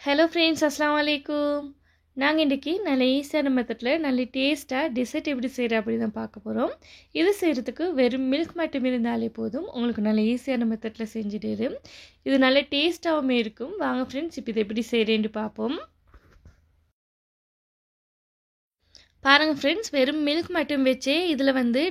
Hello friends, அஸ்ஸலாமு அலைக்கும். நாங்கள் இன்றைக்கி நல்ல ஈஸியான மெத்தடில் நல்ல டேஸ்ட்டாக டிசர்ட் எப்படி செய்கிற அப்படி தான் பார்க்க போகிறோம். இது செய்கிறதுக்கு வெறும் மில்க் மட்டும் இருந்தாலே போதும், உங்களுக்கு நல்ல ஈஸியான மெத்தடில் செஞ்சுட்டு இது நல்ல டேஸ்ட்டாகவும் இருக்கும். வாங்க ஃப்ரெண்ட்ஸ், இப்போ இதை எப்படி செய்கிறேன்னு பார்ப்போம். பாருங்கள் ஃப்ரெண்ட்ஸ், வெறும் மில்க் மட்டும் வச்சே இதில்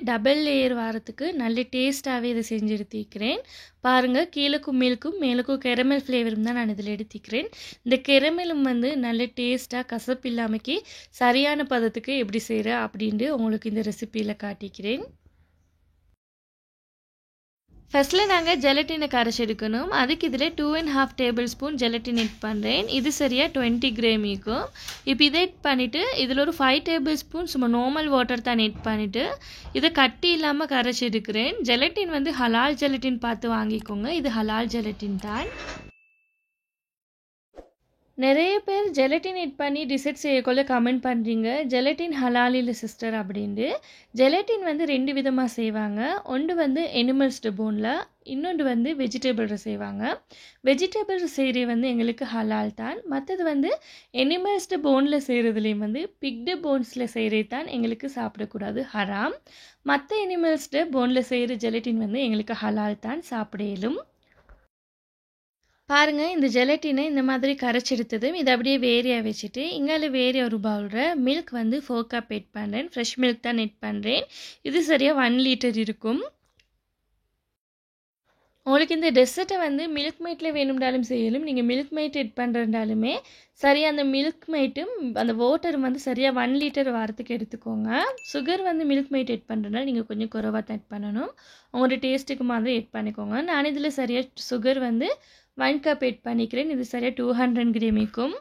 டபுள் லேயர் வரத்துக்கு நல்ல டேஸ்ட்டாகவே இதை செஞ்சு எடுத்திக்கிறேன். பாருங்கள், கீழக்கும் மில்க்கும் மேலுக்கும் கெரமல் ஃப்ளேவரும் தான் நான் இதில் எடுத்திக்கிறேன். இந்த கெரமலும் நல்ல டேஸ்ட்டாக கசப்பு இல்லாமக்கி சரியான பதத்துக்கு எப்படி செய்கிற அப்படின்ட்டு உங்களுக்கு இந்த ரெசிப்பியில் காட்டிக்கிறேன். ஃபஸ்ட்டில் நாங்கள் ஜெலட்டினை கரைச்சி எடுக்கணும். அதுக்கு இதில் 2.5 டேபிள் ஸ்பூன் ஜெலட்டின் எட் பண்ணுறேன். இது சரியாக 20 கிராம் இருக்கும். இப்போ இதை எட் பண்ணிவிட்டு இதில் ஒரு 5 டேபிள் ஸ்பூன் சும்மா நார்மல் வாட்டர் தான் எட் பண்ணிவிட்டு இதை கட்டி இல்லாமல் கரைச்சி எடுக்கிறேன். ஜெலட்டின் ஹலால் ஜெலட்டின் பார்த்து வாங்கிக்கோங்க. இது ஹலால் ஜெலட்டின் தான். நிறைய பேர் ஜெலட்டின் எட் பண்ணி டிசர்ட் செய்யக்குள்ள கமெண்ட் பண்ணுறீங்க, ஜெலட்டின் ஹலால் இல்லை சிஸ்டர் அப்படின்ட்டு. ஜெலட்டின் 2 விதமாக செய்வாங்க. ஒன்று எனிமல்ஸ்டு போனில், இன்னொன்று வெஜிடபிள் செய்வாங்க. வெஜிடபிள் செய்கிறது எங்களுக்கு ஹலால் தான். மற்றது எனிமல்ஸ்டு போனில் செய்கிறதுலேயும் பிக்டு போன்ஸில் செய்கிறது தான் எங்களுக்கு சாப்பிடக்கூடாது, ஹராம். மற்ற எனிமல்ஸ்டு போனில் செய்கிற ஜெலட்டின் எங்களுக்கு ஹலால் தான், சாப்பிட இயலும். பாருங்கள், இந்த ஜெலட்டினை இந்த மாதிரி கரைச்சி எடுத்ததும் இதை அப்படியே வேறையாக வச்சுட்டு இங்கால வேற ஒரு பவுலில் மில்க் 4 கப் எட் பண்ணுறேன். ஃப்ரெஷ் மில்க் தான் எட் பண்ணுறேன். இது சரியாக 1 லிட்டர் இருக்கும். உங்களுக்கு இந்த டெசர்ட்டை மில்க் மேட்டில் வேணும்னாலும் செய்யலும். நீங்கள் மில்க் மேட் எட் பண்ணுறதாலுமே சரியாக அந்த மில்க் மேட்டும் அந்த வாட்டர் சரியாக 1 லிட்டர் வாரத்துக்கு எடுத்துக்கோங்க. சுகர் மில்க் மேட் எட் பண்ணுறதுனால நீங்கள் கொஞ்சம் குறைவாக தான் எட் பண்ணணும். உங்களோட டேஸ்ட்டுக்கு மாதிரி எட் பண்ணிக்கோங்க. நான் இதில் சரியாக சுகர் 1 கப் எட் பண்ணிக்கிறேன். இது சரியாக 200 கிராம் இருக்கும்.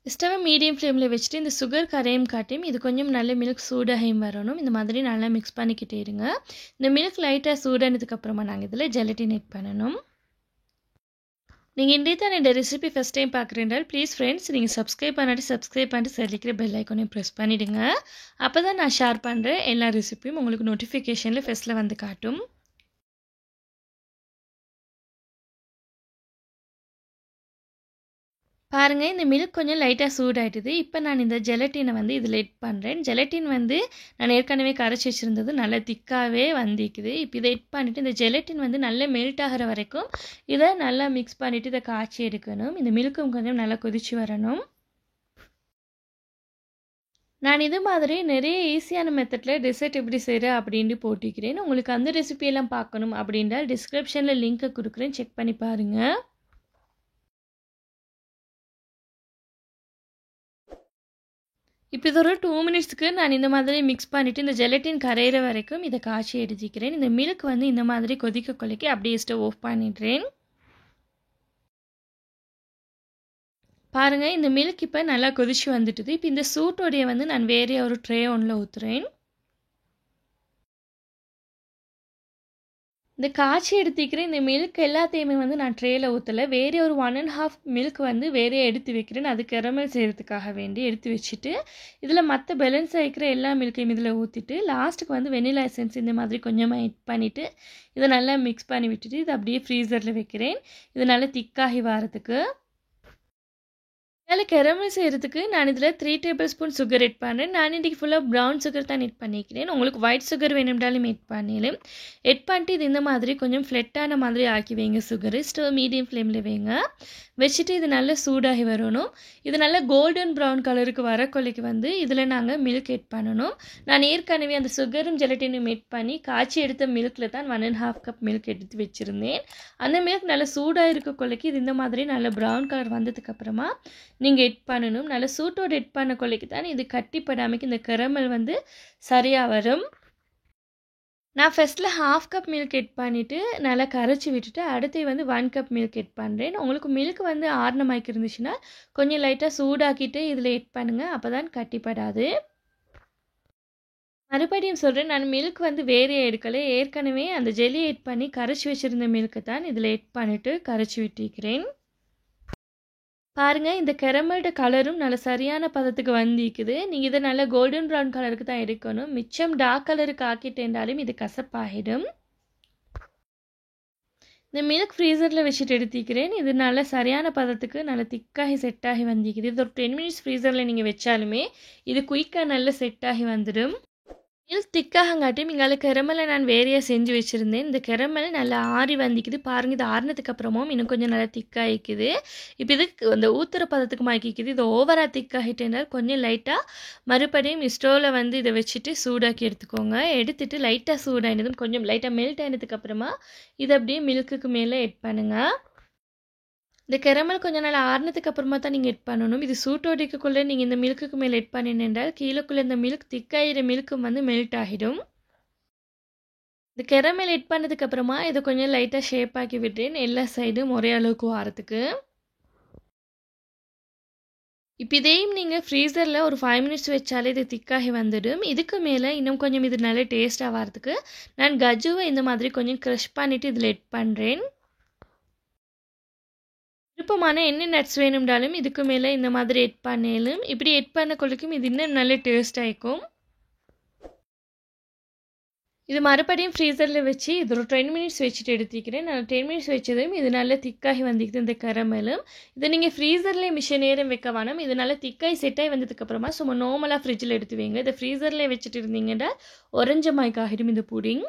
ஸ்டவை மீடியம் ஃப்ளேமில் வச்சுட்டு இந்த சுகர் கரையும் காட்டியும் இது கொஞ்சம் நல்ல மில்க் சூடாகையும் வரணும். இந்த மாதிரி நல்லா மிக்ஸ் பண்ணிக்கிட்டே இருங்க. இந்த மில்க் லைட்டாக சூடானதுக்கப்புறமா நாங்கள் இதில் ஜெலட்டின் எட் பண்ணணும். நீங்கள் இன்றைய தான் இந்த ரெசிபி ஃபஸ்ட் டைம் பார்க்குறீங்கனால் ப்ளீஸ் ஃப்ரெண்ட்ஸ், நீங்கள் சப்ஸ்கிரைப் பண்ணிட்டு சரிக்கிற பெல் ஐக்கானையும் ப்ரெஸ் பண்ணிவிடுங்க. அப்போ தான் நான் ஷேர் பண்ணுற எல்லா ரெசிபியும் உங்களுக்கு நோட்டிஃபிகேஷனில் ஃபஸ்ட்டில் காட்டும். பாருங்கள், இந்த மில்க் கொஞ்சம் லைட்டாக சூடாயிட்டுது. இப்போ நான் இந்த ஜெலட்டினை இதில் எட் பண்ணுறேன். ஜெலட்டின் நான் ஏற்கனவே கரைச்சி வச்சுருந்தது நல்லா திக்காகவே வந்திக்குது. இப்போ இதை எட் பண்ணிவிட்டு இந்த ஜெலட்டின் நல்லா மெல்ட் ஆகிற வரைக்கும் இதை நல்லா மிக்ஸ் பண்ணிவிட்டு இதை காய்ச்சி எடுக்கணும். இந்த மில்க்கும் கொஞ்சம் நல்லா கொதிச்சு வரணும். நான் இது மாதிரி நிறைய ஈஸியான மெத்தடில் டெசர்ட் எப்படி செய்கிற அப்படின்ட்டு போட்டிக்கிறேன். உங்களுக்கு அந்த ரெசிபியெல்லாம் பார்க்கணும் அப்படின்றால் டிஸ்கிரிப்ஷனில் லிங்க்கை கொடுக்குறேன், செக் பண்ணி பாருங்கள். இப்போ இது ஒரு 2 மினிட்ஸ்க்கு நான் இந்த மாதிரி மிக்ஸ் பண்ணிவிட்டு இந்த ஜெலட்டின் கரையிற வரைக்கும் இதை காய்ச்சி எடுத்துக்கிறேன். இந்த மில்க் இந்த மாதிரி கொதிக்க கொலைக்கு அப்படியே ஸ்டவ் ஆஃப் பண்ணிடுறேன். பாருங்கள், இந்த மில்க் இப்போ நல்லா கொதிச்சு வந்துட்டுது. இப்போ இந்த சூட்டோடைய நான் வேறே ஒரு ட்ரே ஒன்றில் ஊற்றுறேன். இந்த காய்ச்சி எடுத்துக்கிறேன். இந்த மில்க் எல்லாத்தையுமே நான் ட்ரேயில் ஊற்றலை. வேறே ஒரு 1.5 மில்க் வேறே எடுத்து வைக்கிறேன். அது கெரமல் செய்கிறதுக்காக வேண்டி எடுத்து வச்சுட்டு இதில் மற்ற பேலன்ஸ் ஆகிக்கிற எல்லா மில்க்கையும் இதில் ஊற்றிட்டு லாஸ்ட்டுக்கு வெனிலா எசன்ஸ் இந்த மாதிரி கொஞ்சமாக எட் பண்ணிவிட்டு இதை நல்லா மிக்ஸ் பண்ணி விட்டுட்டு இதை அப்படியே ஃப்ரீசரில் வைக்கிறேன். இது நல்லா திக்காகி வரதுக்கு. அதில் கெரமல் செய்கிறதுக்கு நான் இதில் 3 டேபிள் ஸ்பூன் சுகர் எட் பண்ணுறேன். நான் இன்றைக்கி ஃபுல்லாக ப்ரௌன் சுகர் தான் எட் பண்ணிக்கிறேன். உங்களுக்கு ஒயிட் சுகர் வேணும்னாலும் எட் பண்ணிடலாம். எட் பண்ணிட்டு இது இந்த மாதிரி கொஞ்சம் ஃப்ளெட்டான மாதிரி ஆக்கி வைங்க. சுகரு ஸ்டவ் மீடியம் ஃப்ளேமில் வைங்க. வச்சுட்டு இது நல்லா சூடாகி வரணும். இது நல்லா கோல்டன் ப்ரௌன் கலருக்கு வர கொலைக்கு இதில் நாங்கள் மில்க் எட் பண்ணணும். நான் ஏற்கனவே அந்த சுகரும் ஜெலட்டினும் எட் பண்ணி காய்ச்சி எடுத்த மில்கில் தான் 1.5 கப் மில்க் எடுத்து வச்சுருந்தேன். அந்த மில்க் நல்லா சூடாக இருக்க கொலைக்கு இது இந்த மாதிரி நல்ல ப்ரௌன் கலர் வந்ததுக்கப்புறமா நீங்கள் எட் பண்ணணும். நல்ல சூட்டோடு எட் பண்ண கொலைக்கு தான் இது கட்டிப்படாமைக்கு இந்த கெரமல் சரியாக வரும். நான் ஃபஸ்ட்டில் 1/2 கப் மில்க் எட் பண்ணிவிட்டு நல்லா கரைச்சி விட்டுட்டு அடுத்து 1 கப் மில்க் எட் பண்ணுறேன். உங்களுக்கு மில்க் ஆறுன மாதிரி இருந்துச்சுன்னா கொஞ்சம் லைட்டாக சூடாக்கிட்டு இதில் எட் பண்ணுங்கள். அப்போ தான் கட்டிப்படாது. மறுபடியும் சொல்கிறேன், நான் மில்க் வேறே எடுக்கலை. ஏற்கனவே அந்த ஜெல்லி எட் பண்ணி கரைச்சி வச்சுருந்த மில்க்கு தான் இதில் எட் பண்ணிவிட்டு கரைச்சி விட்டிருக்கிறேன். பாருங்கள், இந்த கெரமல்ட கலரும் நல்ல சரியான பதத்துக்கு வந்திக்குது. நீங்கள் இதை நல்ல கோல்டன் ப்ரௌன் கலருக்கு தான் எடுக்கணும். மிச்சம் டார்க் கலருக்கு ஆக்கிட்டேன்டாலும் இது கசப்பாகிடும். இந்த மில்க் ஃப்ரீசரில் வச்சுட்டு எடுத்திக்கிறேன். இது நல்லா சரியான பதத்துக்கு நல்லா திக்காகி செட் ஆகி வந்திக்குது. இது ஒரு 10 மினிட்ஸ் ஃப்ரீசரில் நீங்கள் வச்சாலுமே இது குயிக்காக நல்லா செட் ஆகி வந்துடும். மில்க் திக்காகங்காட்டி இங்கால கெரமலை நான் வேறையாக செஞ்சு வச்சுருந்தேன். இந்த கெரமல் நல்லா ஆறி வந்திக்குது பாருங்கள். இது ஆறினதுக்கு அப்புறமும் இன்னும் கொஞ்சம் நல்லா திக்காகிக்குது. இப்போ இதுக்கு அந்த ஊத்துற பதத்துக்கு மாக்கிக்குது. இது ஓவராக திக்காகிட்டேன்னா கொஞ்சம் லைட்டாக மறுபடியும் ஸ்டோவில் வந்து இதை வச்சுட்டு சூடாக்கி எடுத்துக்கோங்க. எடுத்துட்டு லைட்டாக சூடாகினதும் கொஞ்சம் லைட்டாக மெல்ட் ஆனதுக்கு அப்புறமா இதை அப்படியே மில்க்குக்கு மேலே எட் பண்ணுங்கள். இந்த கெரமல் கொஞ்சம் நாள் ஆறுனதுக்கு அப்புறமா தான் நீங்கள் எட் பண்ணணும். இது சூட்டோடிக்குள்ளே நீங்கள் இந்த மில்க்குக்கு மேலே எட் பண்ணினேன்றால் கீழக்குள்ளே இந்த மில்க் திக்காயிற மில்க்கும் வந்து மெல்ட் ஆகிடும். இந்த கெரமல் எட் பண்ணதுக்கு அப்புறமா இதை கொஞ்சம் லைட்டாக ஷேப் ஆக்கி விட்டேன் எல்லா சைடும் ஒரே அளவுக்கு வாரத்துக்கு. இப்போ இதையும் நீங்கள் ஃப்ரீசரில் ஒரு 5 மினிட்ஸ் வச்சாலே இது திக்காகி வந்துடும். இதுக்கு மேலே இன்னும் கொஞ்சம் இது நல்ல டேஸ்ட்டாக வரதுக்கு நான் கஜுவை இந்த மாதிரி கொஞ்சம் க்ரஷ் பண்ணிவிட்டு இதில் எட் பண்ணுறேன். விருப்பமான என்ன நட்ஸ் வேணும்னாலும் இதுக்கு மேலே இந்த மாதிரி எட் பண்ணலும். இப்படி எட் பண்ண கொள்ளைக்கும் இது இன்னும் நல்ல டேஸ்ட் ஆகிக்கும். இது மறுபடியும் ஃப்ரீசரில் வச்சு இது ஒரு 10 மினிட்ஸ் வச்சுட்டு எடுத்துக்கிறேன். நான் 10 மினிட்ஸ் வச்சதும் இது நல்லா திக்காகி வந்துக்குது இந்த கரமலும். இதை நீங்கள் ஃப்ரீசர்லேயே மிஷின் நேரம் வைக்க வேணும். இது நல்லா திக்காகி செட்டாகி வந்ததுக்கப்புறமா சும்மா நார்மலாக ஃப்ரிட்ஜில் எடுத்து வைங்க. இதை ஃப்ரீசர்லேயே வச்சுட்டு இருந்தீங்கன்னா ஒரஞ்ச மாய்க்காகிடும் இந்த புடிங்.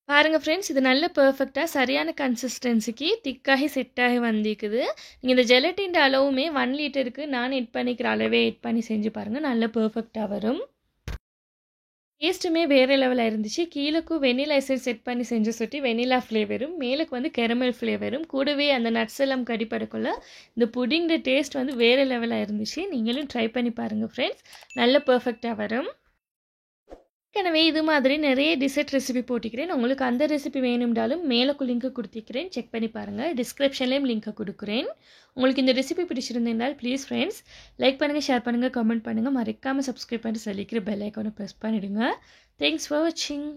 பாருங்கள் ஃப்ரெண்ட்ஸ், இது நல்ல பர்ஃபெக்டாக சரியான கன்சிஸ்டன்சிக்கு திக்காகி செட்டாகி வந்திக்குது. நீங்கள் இந்த ஜெலட்டின் அளவுமே 1 லிட்டருக்கு நான் எட் பண்ணிக்கிற அளவே எட் பண்ணி செஞ்சு பாருங்கள். நல்ல பர்ஃபெக்டாக வரும். டேஸ்ட்டுமே வேறு லெவலாக இருந்துச்சு. கீழக்கும் வெனிலா எசன்ஸ் செட் பண்ணி செஞ்சு சுட்டி வெனிலா ஃப்ளேவரும் மேலுக்கு வந்து கெரமல் ஃப்ளேவரும் கூடவே அந்த நட்ஸ் எல்லாம் கடிப்படக்குள்ள இந்த புடிங்கோட டேஸ்ட் வந்து வேறு லெவலாக இருந்துச்சு. நீங்களும் ட்ரை பண்ணி பாருங்கள் ஃப்ரெண்ட்ஸ், நல்ல பர்ஃபெக்டாக வரும். ஏற்கனவே இது மாதிரி நிறைய டிசர்ட் ரெசிபி போட்டிக்கிறேன். உங்களுக்கு அந்த ரெசிபி வேணும்னாலும் மேலுக்கு லிங்க் கொடுத்திக்கிறேன், செக் பண்ணி பாருங்கள். டிஸ்கிரிப்ஷன்லேயும் லிங்க் கொடுக்குறேன். உங்களுக்கு இந்த ரெசிபி பிடிச்சிருந்தால் ப்ளீஸ் ஃப்ரெண்ட்ஸ் லைக் பண்ணுங்கள், ஷேர் பண்ணுங்கள், கமெண்ட் பண்ணுங்கள். மறக்காமல் சப்ஸ்கிரைப் பண்ணி சொல்லிக்கிற பெல் ஐக்கானை ப்ரெஸ் பண்ணிவிடுங்க. தேங்க்ஸ் ஃபார் வாட்சிங்.